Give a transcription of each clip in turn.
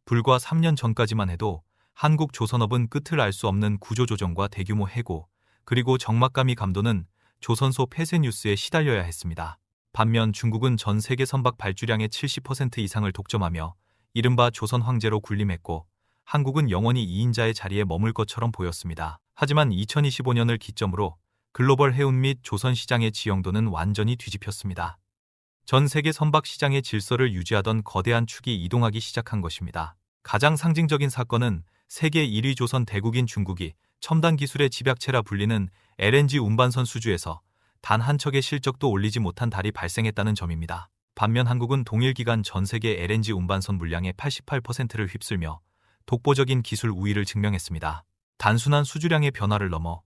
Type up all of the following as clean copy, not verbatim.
불과 3년 전까지만 해도 한국 조선업은 끝을 알 수 없는 구조조정과 대규모 해고, 그리고 적막감이 감도는 조선소 폐쇄 뉴스에 시달려야 했습니다. 반면 중국은 전 세계 선박 발주량의 70% 이상을 독점하며 이른바 조선 황제로 군림했고, 한국은 영원히 2인자의 자리에 머물 것처럼 보였습니다. 하지만 2025년을 기점으로 글로벌 해운 및 조선 시장의 지형도는 완전히 뒤집혔습니다. 전 세계 선박 시장의 질서를 유지하던 거대한 축이 이동하기 시작한 것입니다. 가장 상징적인 사건은 세계 1위 조선 대국인 중국이 첨단 기술의 집약체라 불리는 LNG 운반선 수주에서 단 한 척의 실적도 올리지 못한 달이 발생했다는 점입니다. 반면 한국은 동일 기간 전 세계 LNG 운반선 물량의 88%를 휩쓸며 독보적인 기술 우위를 증명했습니다. 단순한 수주량의 변화를 넘어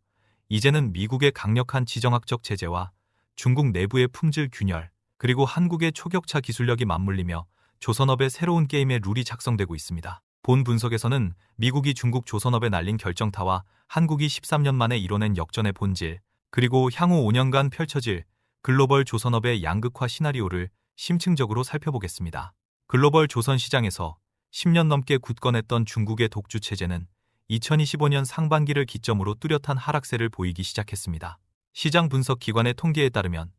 이제는 미국의 강력한 지정학적 제재와 중국 내부의 품질 균열, 그리고 한국의 초격차 기술력이 맞물리며 조선업의 새로운 게임의 룰이 작성되고 있습니다. 본 분석에서는 미국이 중국 조선업에 날린 결정타와 한국이 13년 만에 이뤄낸 역전의 본질, 그리고 향후 5년간 펼쳐질 글로벌 조선업의 양극화 시나리오를 심층적으로 살펴보겠습니다. 글로벌 조선 시장에서 10년 넘게 굳건했던 중국의 독주 체제는 2025년 상반기를 기점으로 뚜렷한 하락세를 보이기 시작했습니다. 시장 분석 기관의 통계에 따르면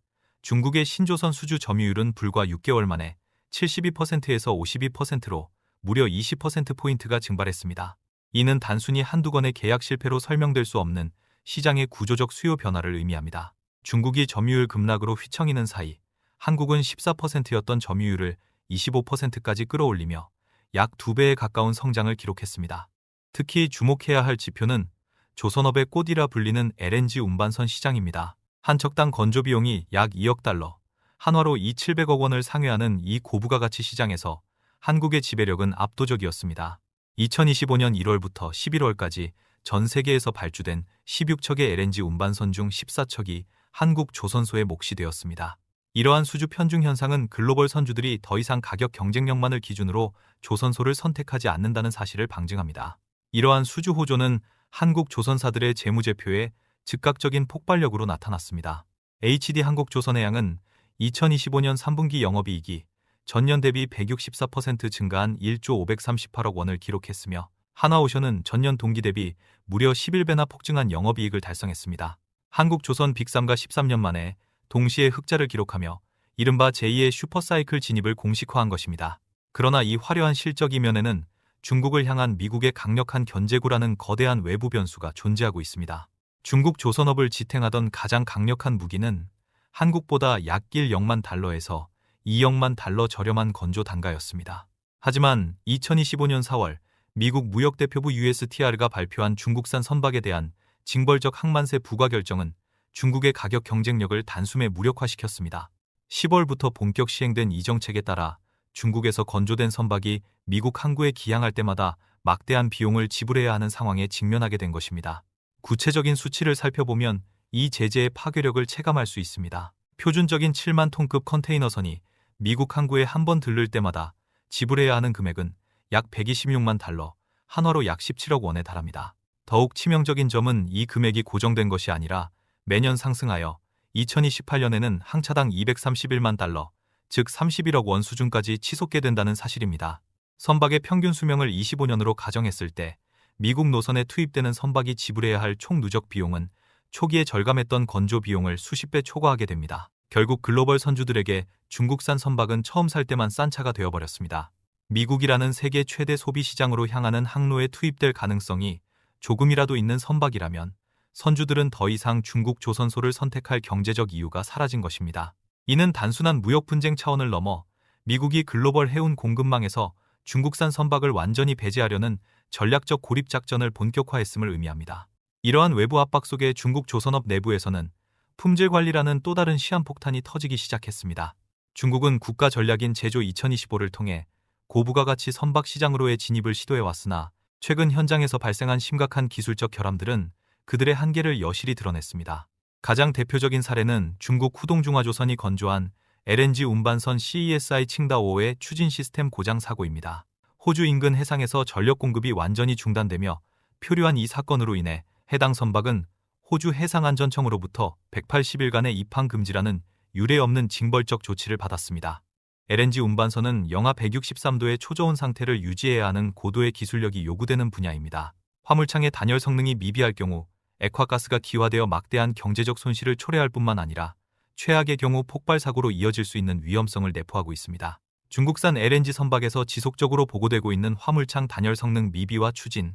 중국의 신조선 수주 점유율은 불과 6개월 만에 72%에서 52%로 무려 20%포인트가 증발했습니다. 이는 단순히 한두 건의 계약 실패로 설명될 수 없는 시장의 구조적 수요 변화를 의미합니다. 중국이 점유율 급락으로 휘청이는 사이 한국은 14%였던 점유율을 25%까지 끌어올리며 약 2배에 가까운 성장을 기록했습니다. 특히 주목해야 할 지표는 조선업의 꽃이라 불리는 LNG 운반선 시장입니다. 한 척당 건조 비용이 약 2억 달러, 한화로 2,700억 원을 상회하는 이 고부가가치 시장에서 한국의 지배력은 압도적이었습니다. 2025년 1월부터 11월까지 전 세계에서 발주된 16척의 LNG 운반선 중 14척이 한국 조선소의 몫이 되었습니다. 이러한 수주 편중 현상은 글로벌 선주들이 더 이상 가격 경쟁력만을 기준으로 조선소를 선택하지 않는다는 사실을 방증합니다. 이러한 수주 호조는 한국 조선사들의 재무제표에 즉각적인 폭발력으로 나타났습니다. HD 한국조선해양은 2025년 3분기 영업이익이 전년 대비 164% 증가한 1조 538억 원을 기록했으며 하나오션은 전년 동기 대비 무려 11배나 폭증한 영업이익을 달성했습니다. 한국조선 빅3가 13년 만에 동시에 흑자를 기록하며 이른바 제2의 슈퍼사이클 진입을 공식화한 것입니다. 그러나 이 화려한 실적 이면에는 중국을 향한 미국의 강력한 견제구라는 거대한 외부 변수가 존재하고 있습니다. 중국 조선업을 지탱하던 가장 강력한 무기는 한국보다 약 1억만 달러에서 2억만 달러 저렴한 건조 단가였습니다. 하지만 2025년 4월 미국 무역대표부 USTR가 발표한 중국산 선박에 대한 징벌적 항만세 부과 결정은 중국의 가격 경쟁력을 단숨에 무력화시켰습니다. 10월부터 본격 시행된 이 정책에 따라 중국에서 건조된 선박이 미국 항구에 기항할 때마다 막대한 비용을 지불해야 하는 상황에 직면하게 된 것입니다. 구체적인 수치를 살펴보면 이 제재의 파괴력을 체감할 수 있습니다. 표준적인 7만 톤급 컨테이너선이 미국 항구에 한 번 들를 때마다 지불해야 하는 금액은 약 126만 달러, 한화로 약 17억 원에 달합니다. 더욱 치명적인 점은 이 금액이 고정된 것이 아니라 매년 상승하여 2028년에는 항차당 231만 달러, 즉 31억 원 수준까지 치솟게 된다는 사실입니다. 선박의 평균 수명을 25년으로 가정했을 때 미국 노선에 투입되는 선박이 지불해야 할 총 누적 비용은 초기에 절감했던 건조 비용을 수십 배 초과하게 됩니다. 결국 글로벌 선주들에게 중국산 선박은 처음 살 때만 싼 차가 되어버렸습니다. 미국이라는 세계 최대 소비 시장으로 향하는 항로에 투입될 가능성이 조금이라도 있는 선박이라면 선주들은 더 이상 중국 조선소를 선택할 경제적 이유가 사라진 것입니다. 이는 단순한 무역 분쟁 차원을 넘어 미국이 글로벌 해운 공급망에서 중국산 선박을 완전히 배제하려는 전략적 고립 작전을 본격화했음을 의미합니다. 이러한 외부 압박 속에 중국 조선업 내부에서는 품질 관리라는 또 다른 시한폭탄이 터지기 시작했습니다. 중국은 국가 전략인 제조 2025를 통해 고부가가치 선박 시장으로의 진입을 시도해왔으나 최근 현장에서 발생한 심각한 기술적 결함들은 그들의 한계를 여실히 드러냈습니다. 가장 대표적인 사례는 중국 후동중화조선이 건조한 LNG 운반선 CESI 칭다오의 추진 시스템 고장 사고입니다. 호주 인근 해상에서 전력 공급이 완전히 중단되며 표류한 이 사건으로 인해 해당 선박은 호주 해상안전청으로부터 180일간의 입항 금지라는 유례 없는 징벌적 조치를 받았습니다. LNG 운반선은 영하 163도의 초저온 상태를 유지해야 하는 고도의 기술력이 요구되는 분야입니다. 화물창의 단열 성능이 미비할 경우 액화가스가 기화되어 막대한 경제적 손실을 초래할 뿐만 아니라 최악의 경우 폭발 사고로 이어질 수 있는 위험성을 내포하고 있습니다. 중국산 LNG 선박에서 지속적으로 보고되고 있는 화물창 단열 성능 미비와 추진,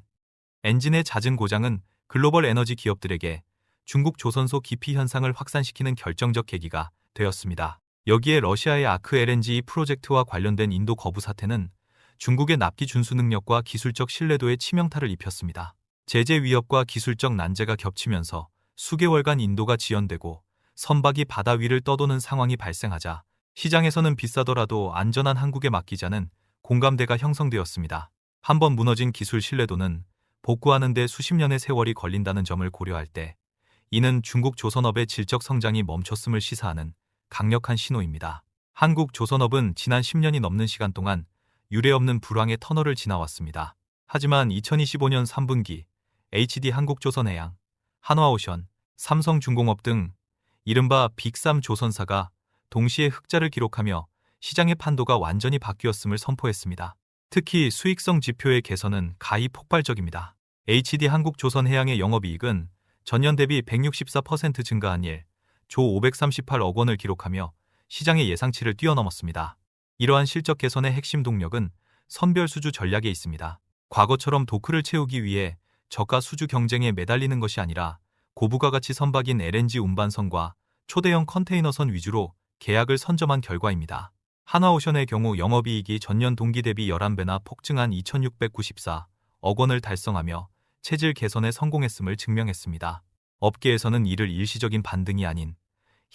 엔진의 잦은 고장은 글로벌 에너지 기업들에게 중국 조선소 기피 현상을 확산시키는 결정적 계기가 되었습니다. 여기에 러시아의 아크 LNG 프로젝트와 관련된 인도 거부 사태는 중국의 납기 준수 능력과 기술적 신뢰도에 치명타를 입혔습니다. 제재 위협과 기술적 난제가 겹치면서 수개월간 인도가 지연되고 선박이 바다 위를 떠도는 상황이 발생하자 시장에서는 비싸더라도 안전한 한국에 맡기자는 공감대가 형성되었습니다. 한번 무너진 기술 신뢰도는 복구하는 데 수십 년의 세월이 걸린다는 점을 고려할 때 이는 중국 조선업의 질적 성장이 멈췄음을 시사하는 강력한 신호입니다. 한국 조선업은 지난 10년이 넘는 시간 동안 유례없는 불황의 터널을 지나왔습니다. 하지만 2025년 3분기 HD 한국조선해양, 한화오션, 삼성중공업 등 이른바 빅3 조선사가 동시에 흑자를 기록하며 시장의 판도가 완전히 바뀌었음을 선포했습니다. 특히 수익성 지표의 개선은 가히 폭발적입니다. HD 한국조선해양의 영업이익은 전년 대비 164% 증가한 1조 538억 원을 기록하며 시장의 예상치를 뛰어넘었습니다. 이러한 실적 개선의 핵심 동력은 선별 수주 전략에 있습니다. 과거처럼 도크를 채우기 위해 저가 수주 경쟁에 매달리는 것이 아니라 고부가가치 선박인 LNG 운반선과 초대형 컨테이너선 위주로 계약을 선점한 결과입니다. 한화오션의 경우 영업이익이 전년 동기 대비 11배나 폭증한 2,694억 원을 달성하며 체질 개선에 성공했음을 증명했습니다. 업계에서는 이를 일시적인 반등이 아닌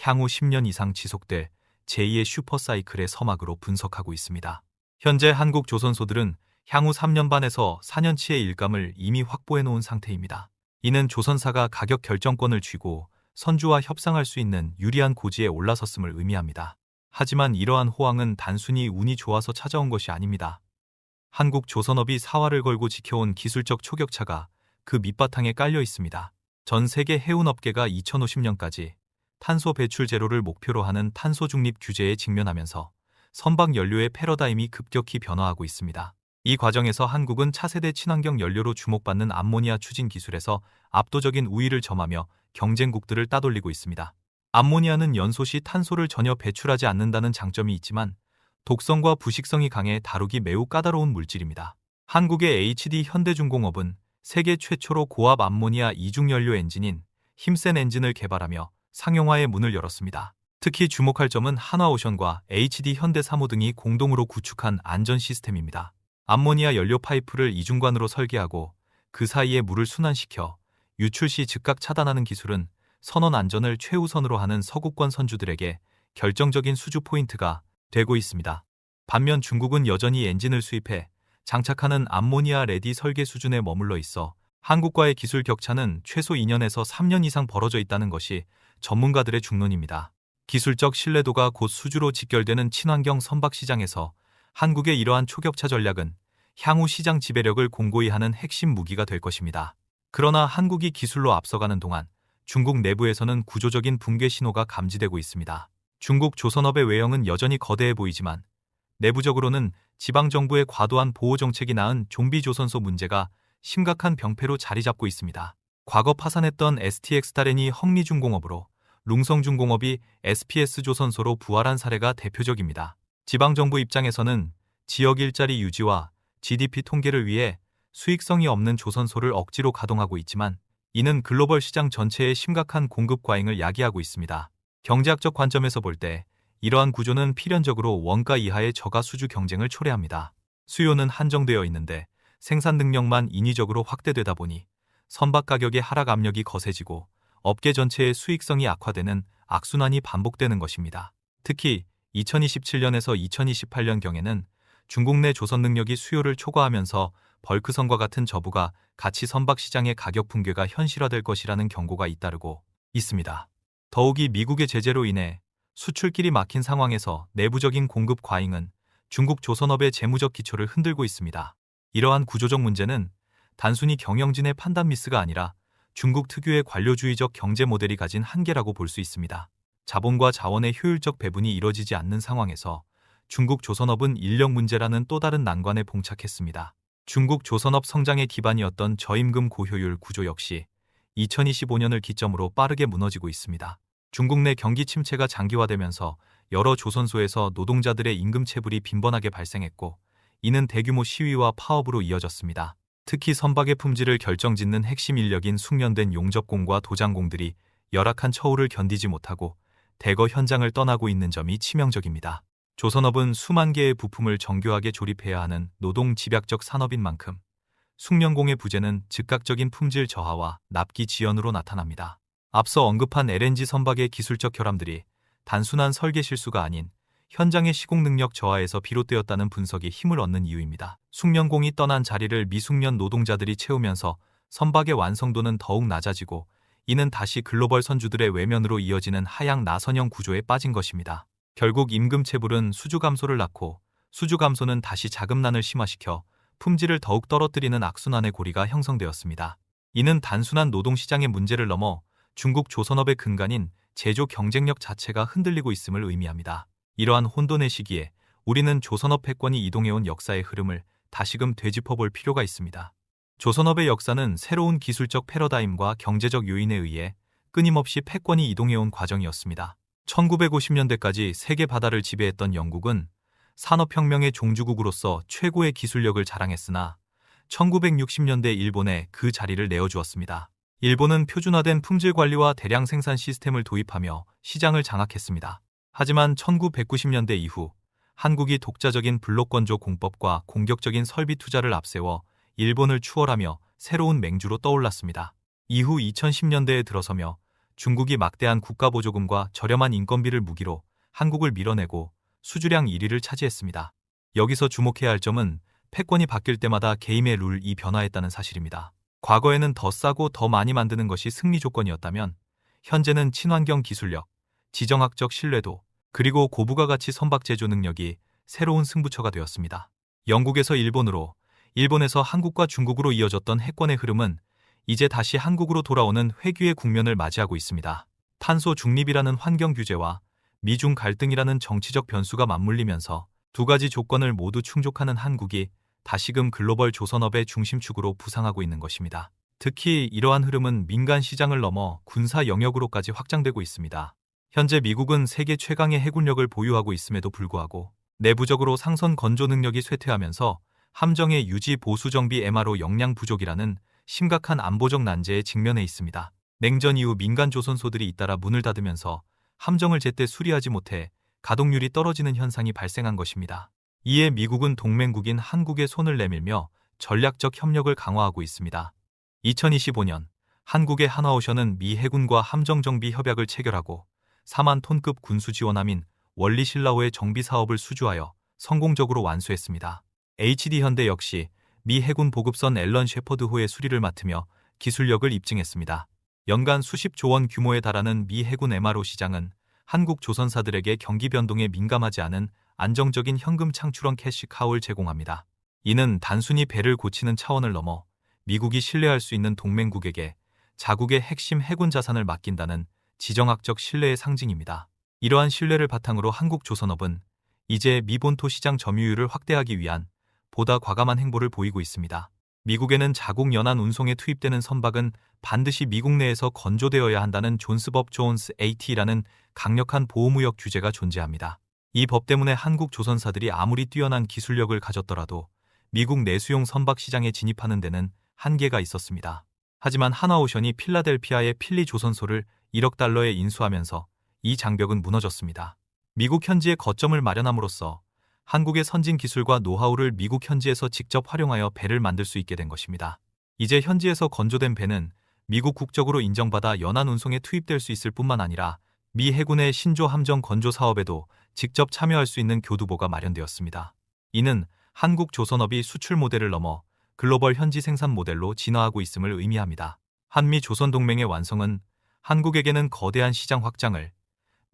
향후 10년 이상 지속될 제2의 슈퍼사이클의 서막으로 분석하고 있습니다. 현재 한국 조선소들은 향후 3년 반에서 4년치의 일감을 이미 확보해 놓은 상태입니다. 이는 조선사가 가격 결정권을 쥐고 선주와 협상할 수 있는 유리한 고지에 올라섰음을 의미합니다. 하지만 이러한 호황은 단순히 운이 좋아서 찾아온 것이 아닙니다. 한국 조선업이 사활을 걸고 지켜온 기술적 초격차가 그 밑바탕에 깔려 있습니다. 전 세계 해운업계가 2050년까지 탄소 배출 제로를 목표로 하는 탄소 중립 규제에 직면하면서 선박 연료의 패러다임이 급격히 변화하고 있습니다. 이 과정에서 한국은 차세대 친환경 연료로 주목받는 암모니아 추진 기술에서 압도적인 우위를 점하며 경쟁국들을 따돌리고 있습니다. 암모니아는 연소 시 탄소를 전혀 배출하지 않는다는 장점이 있지만 독성과 부식성이 강해 다루기 매우 까다로운 물질입니다. 한국의 HD 현대중공업은 세계 최초로 고압 암모니아 이중연료 엔진인 힘센 엔진을 개발하며 상용화의 문을 열었습니다. 특히 주목할 점은 한화오션과 HD 현대사모 등이 공동으로 구축한 안전 시스템입니다. 암모니아 연료 파이프를 이중관으로 설계하고 그 사이에 물을 순환시켜 유출 시 즉각 차단하는 기술은 선원 안전을 최우선으로 하는 서구권 선주들에게 결정적인 수주 포인트가 되고 있습니다. 반면 중국은 여전히 엔진을 수입해 장착하는 암모니아 레디 설계 수준에 머물러 있어 한국과의 기술 격차는 최소 2년에서 3년 이상 벌어져 있다는 것이 전문가들의 중론입니다. 기술적 신뢰도가 곧 수주로 직결되는 친환경 선박 시장에서 한국의 이러한 초격차 전략은 향후 시장 지배력을 공고히 하는 핵심 무기가 될 것입니다. 그러나 한국이 기술로 앞서가는 동안 중국 내부에서는 구조적인 붕괴 신호가 감지되고 있습니다. 중국 조선업의 외형은 여전히 거대해 보이지만 내부적으로는 지방정부의 과도한 보호정책이 낳은 좀비 조선소 문제가 심각한 병폐로 자리 잡고 있습니다. 과거 파산했던 STX-달엔이 헝리중공업으로 룽성중공업이 SPS 조선소로 부활한 사례가 대표적입니다. 지방정부 입장에서는 지역 일자리 유지와 GDP 통계를 위해 수익성이 없는 조선소를 억지로 가동하고 있지만 이는 글로벌 시장 전체의 심각한 공급 과잉을 야기하고 있습니다. 경제학적 관점에서 볼 때 이러한 구조는 필연적으로 원가 이하의 저가 수주 경쟁을 초래합니다. 수요는 한정되어 있는데 생산 능력만 인위적으로 확대되다 보니 선박 가격의 하락 압력이 거세지고 업계 전체의 수익성이 악화되는 악순환이 반복되는 것입니다. 특히 2027년에서 2028년경에는 중국 내 조선 능력이 수요를 초과하면서 벌크선과 같은 저부가 가치 선박 시장의 가격 붕괴가 현실화될 것이라는 경고가 잇따르고 있습니다. 더욱이 미국의 제재로 인해 수출길이 막힌 상황에서 내부적인 공급 과잉은 중국 조선업의 재무적 기초를 흔들고 있습니다. 이러한 구조적 문제는 단순히 경영진의 판단 미스가 아니라 중국 특유의 관료주의적 경제 모델이 가진 한계라고 볼 수 있습니다. 자본과 자원의 효율적 배분이 이뤄지지 않는 상황에서 중국 조선업은 인력 문제라는 또 다른 난관에 봉착했습니다. 중국 조선업 성장의 기반이었던 저임금 고효율 구조 역시 2025년을 기점으로 빠르게 무너지고 있습니다. 중국 내 경기 침체가 장기화되면서 여러 조선소에서 노동자들의 임금 체불이 빈번하게 발생했고, 이는 대규모 시위와 파업으로 이어졌습니다. 특히 선박의 품질을 결정짓는 핵심 인력인 숙련된 용접공과 도장공들이 열악한 처우를 견디지 못하고 대거 현장을 떠나고 있는 점이 치명적입니다. 조선업은 수만 개의 부품을 정교하게 조립해야 하는 노동 집약적 산업인 만큼 숙련공의 부재는 즉각적인 품질 저하와 납기 지연으로 나타납니다. 앞서 언급한 LNG 선박의 기술적 결함들이 단순한 설계 실수가 아닌 현장의 시공 능력 저하에서 비롯되었다는 분석이 힘을 얻는 이유입니다. 숙련공이 떠난 자리를 미숙련 노동자들이 채우면서 선박의 완성도는 더욱 낮아지고, 이는 다시 글로벌 선주들의 외면으로 이어지는 하향 나선형 구조에 빠진 것입니다. 결국 임금 체불은 수주 감소를 낳고, 수주 감소는 다시 자금난을 심화시켜 품질을 더욱 떨어뜨리는 악순환의 고리가 형성되었습니다. 이는 단순한 노동시장의 문제를 넘어 중국 조선업의 근간인 제조 경쟁력 자체가 흔들리고 있음을 의미합니다. 이러한 혼돈의 시기에 우리는 조선업 패권이 이동해온 역사의 흐름을 다시금 되짚어볼 필요가 있습니다. 조선업의 역사는 새로운 기술적 패러다임과 경제적 요인에 의해 끊임없이 패권이 이동해온 과정이었습니다. 1950년대까지 세계 바다를 지배했던 영국은 산업혁명의 종주국으로서 최고의 기술력을 자랑했으나 1960년대 일본에 그 자리를 내어주었습니다. 일본은 표준화된 품질 관리와 대량 생산 시스템을 도입하며 시장을 장악했습니다. 하지만 1990년대 이후 한국이 독자적인 블록건조 공법과 공격적인 설비 투자를 앞세워 일본을 추월하며 새로운 맹주로 떠올랐습니다. 이후 2010년대에 들어서며 중국이 막대한 국가보조금과 저렴한 인건비를 무기로 한국을 밀어내고 수주량 1위를 차지했습니다. 여기서 주목해야 할 점은 패권이 바뀔 때마다 게임의 룰이 변화했다는 사실입니다. 과거에는 더 싸고 더 많이 만드는 것이 승리 조건이었다면, 현재는 친환경 기술력, 지정학적 신뢰도, 그리고 고부가가치 선박 제조 능력이 새로운 승부처가 되었습니다. 영국에서 일본으로, 일본에서 한국과 중국으로 이어졌던 해권의 흐름은 이제 다시 한국으로 돌아오는 회귀의 국면을 맞이하고 있습니다. 탄소 중립이라는 환경 규제와 미중 갈등이라는 정치적 변수가 맞물리면서 두 가지 조건을 모두 충족하는 한국이 다시금 글로벌 조선업의 중심축으로 부상하고 있는 것입니다. 특히 이러한 흐름은 민간 시장을 넘어 군사 영역으로까지 확장되고 있습니다. 현재 미국은 세계 최강의 해군력을 보유하고 있음에도 불구하고 내부적으로 상선 건조 능력이 쇠퇴하면서 함정의 유지 보수 정비 MRO 역량 부족이라는 심각한 안보적 난제에 직면해 있습니다. 냉전 이후 민간 조선소들이 잇따라 문을 닫으면서 함정을 제때 수리하지 못해 가동률이 떨어지는 현상이 발생한 것입니다. 이에 미국은 동맹국인 한국에 손을 내밀며 전략적 협력을 강화하고 있습니다. 2025년 한국의 하나오션은 미 해군과 함정정비 협약을 체결하고 4만 톤급 군수 지원함인 월리실라호의 정비 사업을 수주하여 성공적으로 완수했습니다. HD현대 역시 미 해군 보급선 앨런 셰퍼드호의 수리를 맡으며 기술력을 입증했습니다. 연간 수십조 원 규모에 달하는 미 해군 MRO 시장은 한국 조선사들에게 경기 변동에 민감하지 않은 안정적인 현금 창출원 캐시카우를 제공합니다. 이는 단순히 배를 고치는 차원을 넘어 미국이 신뢰할 수 있는 동맹국에게 자국의 핵심 해군 자산을 맡긴다는 지정학적 신뢰의 상징입니다. 이러한 신뢰를 바탕으로 한국 조선업은 이제 미 본토 시장 점유율을 확대하기 위한 보다 과감한 행보를 보이고 있습니다. 미국에는 자국 연안 운송에 투입되는 선박은 반드시 미국 내에서 건조되어야 한다는 존스법 존스 AT라는 강력한 보호무역 규제가 존재합니다. 이 법 때문에 한국 조선사들이 아무리 뛰어난 기술력을 가졌더라도 미국 내수용 선박 시장에 진입하는 데는 한계가 있었습니다. 하지만 하나오션이 필라델피아의 필리 조선소를 1억 달러에 인수하면서 이 장벽은 무너졌습니다. 미국 현지에 거점을 마련함으로써 한국의 선진 기술과 노하우를 미국 현지에서 직접 활용하여 배를 만들 수 있게 된 것입니다. 이제 현지에서 건조된 배는 미국 국적으로 인정받아 연안 운송에 투입될 수 있을 뿐만 아니라 미 해군의 신조 함정 건조 사업에도 직접 참여할 수 있는 교두보가 마련되었습니다. 이는 한국 조선업이 수출 모델을 넘어 글로벌 현지 생산 모델로 진화하고 있음을 의미합니다. 한미 조선 동맹의 완성은 한국에게는 거대한 시장 확장을,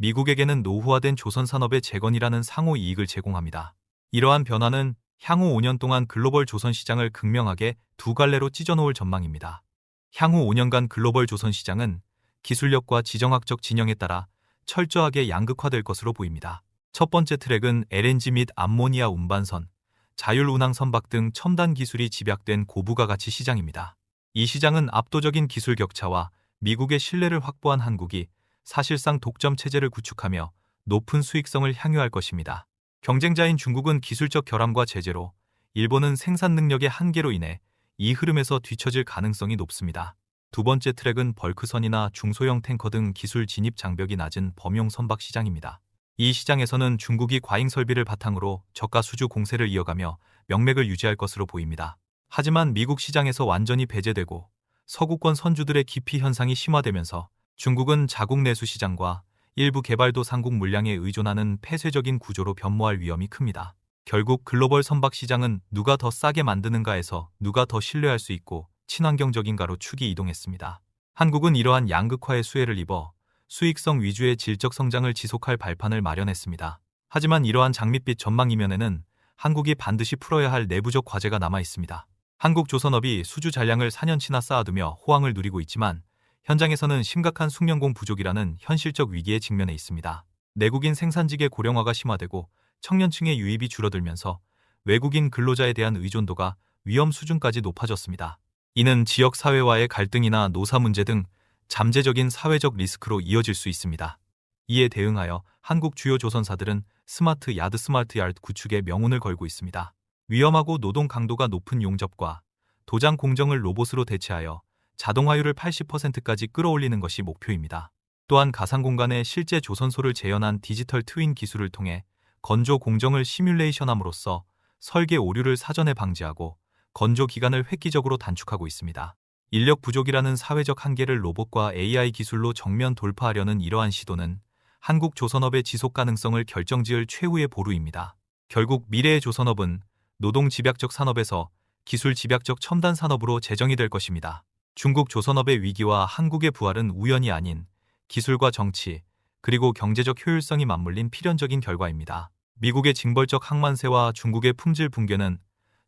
미국에게는 노후화된 조선 산업의 재건이라는 상호 이익을 제공합니다. 이러한 변화는 향후 5년 동안 글로벌 조선 시장을 극명하게 두 갈래로 찢어놓을 전망입니다. 향후 5년간 글로벌 조선 시장은 기술력과 지정학적 진영에 따라 철저하게 양극화될 것으로 보입니다. 첫 번째 트랙은 LNG 및 암모니아 운반선, 자율운항 선박 등 첨단 기술이 집약된 고부가 가치 시장입니다. 이 시장은 압도적인 기술 격차와 미국의 신뢰를 확보한 한국이 사실상 독점 체제를 구축하며 높은 수익성을 향유할 것입니다. 경쟁자인 중국은 기술적 결함과 제재로, 일본은 생산 능력의 한계로 인해 이 흐름에서 뒤처질 가능성이 높습니다. 두 번째 트랙은 벌크선이나 중소형 탱커 등 기술 진입 장벽이 낮은 범용 선박 시장입니다. 이 시장에서는 중국이 과잉 설비를 바탕으로 저가 수주 공세를 이어가며 명맥을 유지할 것으로 보입니다. 하지만 미국 시장에서 완전히 배제되고 서구권 선주들의 기피 현상이 심화되면서 중국은 자국 내수 시장과 일부 개발도상국 물량에 의존하는 폐쇄적인 구조로 변모할 위험이 큽니다. 결국 글로벌 선박 시장은 누가 더 싸게 만드는가에서 누가 더 신뢰할 수 있고 친환경적인가로 축이 이동했습니다. 한국은 이러한 양극화의 수혜를 입어 수익성 위주의 질적 성장을 지속할 발판을 마련했습니다. 하지만 이러한 장밋빛 전망 이면에는 한국이 반드시 풀어야 할 내부적 과제가 남아 있습니다. 한국조선업이 수주 잔량을 4년치나 쌓아두며 호황을 누리고 있지만 현장에서는 심각한 숙련공 부족이라는 현실적 위기에 직면해 있습니다. 내국인 생산직의 고령화가 심화되고 청년층의 유입이 줄어들면서 외국인 근로자에 대한 의존도가 위험 수준까지 높아졌습니다. 이는 지역 사회와의 갈등이나 노사 문제 등 잠재적인 사회적 리스크로 이어질 수 있습니다. 이에 대응하여 한국 주요 조선사들은 스마트 야드 구축에 명운을 걸고 있습니다. 위험하고 노동 강도가 높은 용접과 도장 공정을 로봇으로 대체하여 자동화율을 80%까지 끌어올리는 것이 목표입니다. 또한 가상공간에 실제 조선소를 재현한 디지털 트윈 기술을 통해 건조 공정을 시뮬레이션함으로써 설계 오류를 사전에 방지하고 건조 기간을 획기적으로 단축하고 있습니다. 인력 부족이라는 사회적 한계를 로봇과 AI 기술로 정면 돌파하려는 이러한 시도는 한국 조선업의 지속 가능성을 결정지을 최후의 보루입니다. 결국 미래의 조선업은 노동 집약적 산업에서 기술 집약적 첨단 산업으로 재정이 될 것입니다. 중국 조선업의 위기와 한국의 부활은 우연이 아닌 기술과 정치, 그리고 경제적 효율성이 맞물린 필연적인 결과입니다. 미국의 징벌적 항만세와 중국의 품질 붕괴는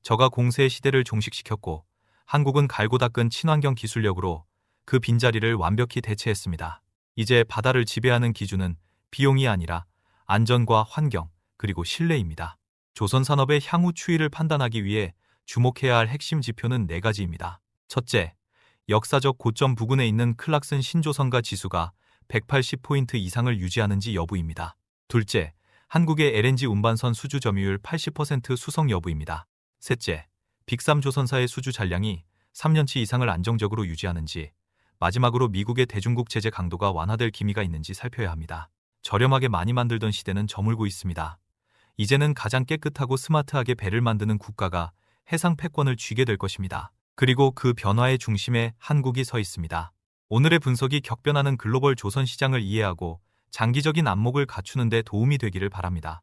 저가 공세의 시대를 종식시켰고 한국은 갈고 닦은 친환경 기술력으로 그 빈자리를 완벽히 대체했습니다. 이제 바다를 지배하는 기준은 비용이 아니라 안전과 환경, 그리고 신뢰입니다. 조선 산업의 향후 추이를 판단하기 위해 주목해야 할 핵심 지표는 4가지입니다. 첫째, 역사적 고점 부근에 있는 클락슨 신조선가 지수가 180포인트 이상을 유지하는지 여부입니다. 둘째, 한국의 LNG 운반선 수주 점유율 80% 수성 여부입니다. 셋째, 빅3 조선사의 수주 잔량이 3년치 이상을 안정적으로 유지하는지, 마지막으로 미국의 대중국 제재 강도가 완화될 기미가 있는지 살펴야 합니다. 저렴하게 많이 만들던 시대는 저물고 있습니다. 이제는 가장 깨끗하고 스마트하게 배를 만드는 국가가 해상 패권을 쥐게 될 것입니다. 그리고 그 변화의 중심에 한국이 서 있습니다. 오늘의 분석이 격변하는 글로벌 조선 시장을 이해하고 장기적인 안목을 갖추는 데 도움이 되기를 바랍니다.